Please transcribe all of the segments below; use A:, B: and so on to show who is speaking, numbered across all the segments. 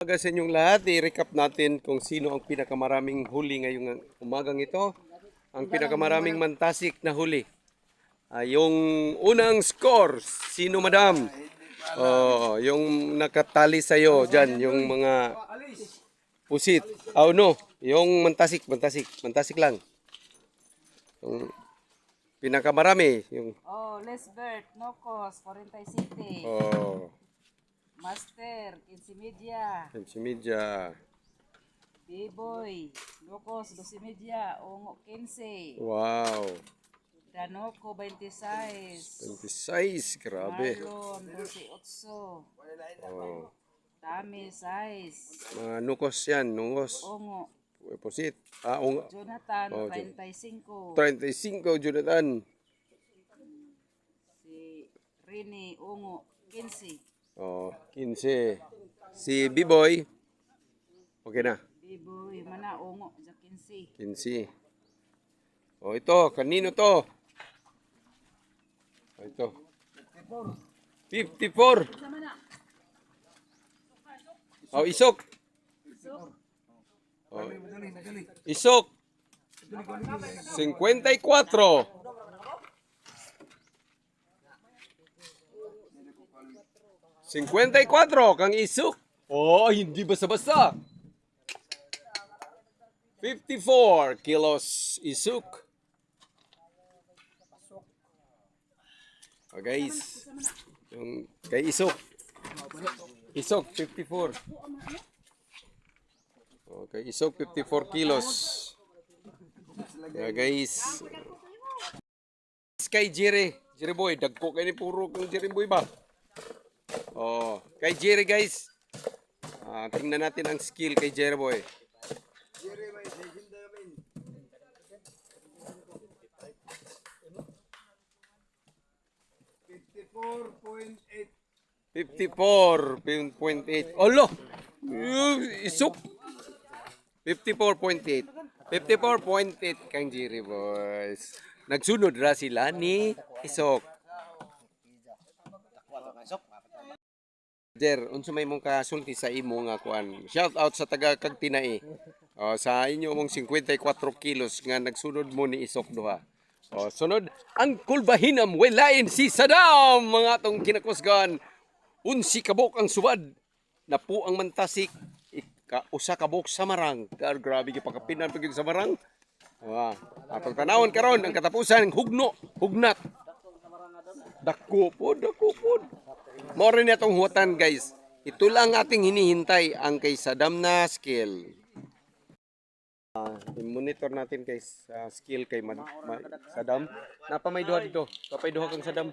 A: Umaga sa inyong lahat, i-recap natin kung sino ang pinakamaraming huli ngayong umagang ito. Ang pinakamaraming mantasik na huli. Yung unang score, sino madam? Yung nakatali sa'yo dyan, yung mga pusit. No, yung mantasik lang. Yung pinakamarami, yung
B: Lesbert, Nocos, 40 City. Master, 15 Media.
A: si Media.
B: B-Boy, Nocos, 12 Media. Ongo, 15.
A: Wow.
B: Danoco, 26.
A: 26, grabe.
B: Marlon, 12, 8.
A: Oh.
B: Tami, 6.
A: Mga nukos yan, nungos.
B: Ongo,
A: Pusit.
B: Jonathan,
A: Oh,
B: 35.
A: 35, Jonathan.
B: Si Rini, Ongo, 15.
A: 15. Si B-Boy. Okay na.
B: B-Boy, mana, Ongo, 15.
A: 15. Ito, kanino to? Ito. 54. Isok. Isok. 54. 54 kang isok. Hindi basta-basta. 54 kilos isok. Guys, yung kay isok. Isok 54. Okay, isok 54 kilos. Guys. Kay Jerry Boy, dagko kay ni puro kang Jerry Boy ba? Kay Jerry guys. Tingnan natin ang skill kay Jerry Boy.
C: Jerry Boy, legenda namin.
A: 54.8. Olo! Isok! 54.8. 54.8 kang Jerry Boys. Nagsunod ra sila ni Isok. Jer, unsa may mong kasulti sa imo nga kuan. Shout out sa taga Kagtinai. Sa inyo mong 54 kilos nga nagsunod mo ni Isok duha. Sunod ang kulbahinam welain si Saddam mga atong kinakusgan. Unsi kabok ang subad. Napo ang mantasik. Usa kabok sa marang. Grabe gipakapinan pag sa marang. Atong tanawon karon ang katapusan ng hugnat. Dako pod. More na itong huwatan guys. Ito lang ating hinihintay ang kay Saddam na skill. I-monitor natin kay skill kay Saddam. Napamay duha dito. Papay duha kang Saddam.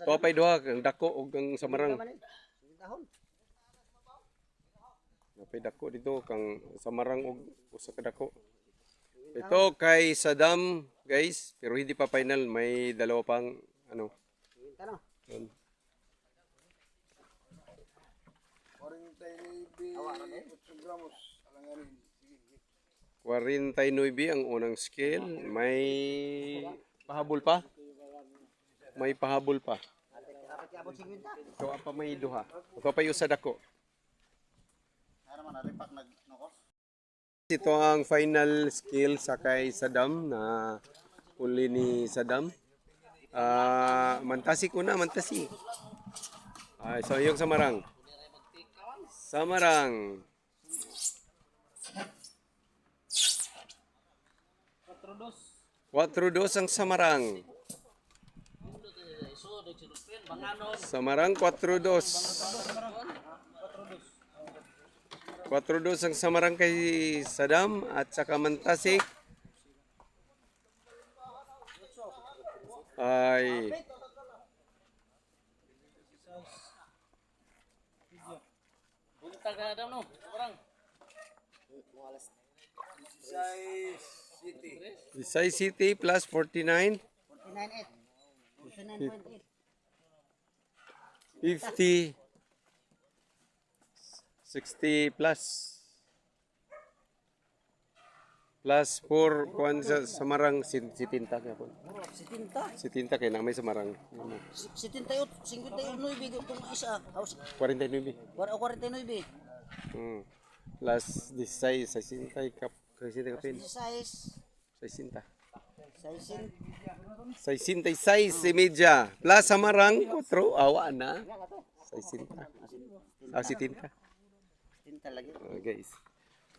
A: Papay duha kang dako o kang samarang. Napay dako dito kang samarang o usa ka dako. Ito kay Saddam guys. Pero hindi pa final. May dalawa pang ano. 49 ang unang skill. May pahabol pa? May pahabol pa. Ito pa may duha. Ito pa yung sadako. Ito ang final skill sa kay Saddam na uli ni Saddam. Mantasi ko na, mantasi. So yung samarang. 4-2 ang samarang. Samarang 4-2. 4-2 ang samarang kay Saddam at saka mantasik. Visay City plus 49. 50. 60 plus. Plus 4 kuan sa marang si tinta ka po.
D: Si Tinta.
A: Si tinta kay na may sa marang.
D: Si Tinta yun. 51 bigo itong isa.
A: 49.
D: 49.
A: Hmm. Plus 16 60 kasi kapin.
D: Size.
A: 60.
D: Size.
A: 66 si media. Plus sa marang 4 awa na. 60. Si tinta.
D: Tinta lagi.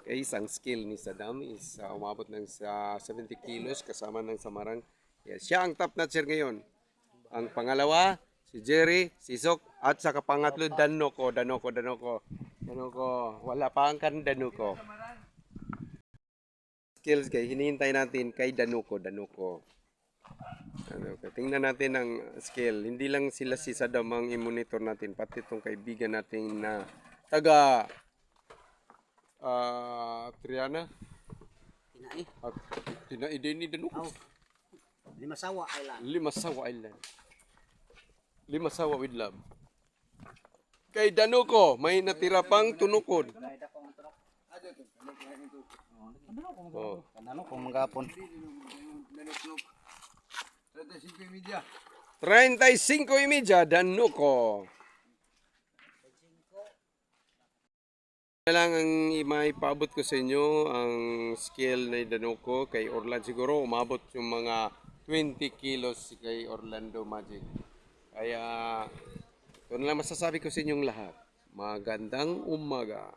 A: Guys, ang skill ni Saddam is umabot ng sa 70 kilos kasama ng samarang. Yes, siya ang top notcher ngayon. Ang pangalawa, si Jerry, si Sok, at sa kapangatlo, Danoko. Wala pa ang kan Danoko. Skills guys, hinihintay natin kay Danoko. Tingnan natin ang skill. Hindi lang sila si Saddam ang i-monitor natin, pati itong kaibigan natin na taga Triana.
D: Tinai.
A: At tinaide ni Danoko.
D: Limasawa Island.
A: Limasawa Island. Limasawa with love. Kay Danoko, may natira pang tunukon. Oh.
D: Kanano kung magapon.
A: 35 Danoko. Lang ang maipaabot ko sa inyo ang scale na Danoko kay Orlando. Siguro umabot yung mga 20 kilos kay Orlando Magic. Kaya ito na lang masasabi ko sa inyong lahat. Magandang umaga.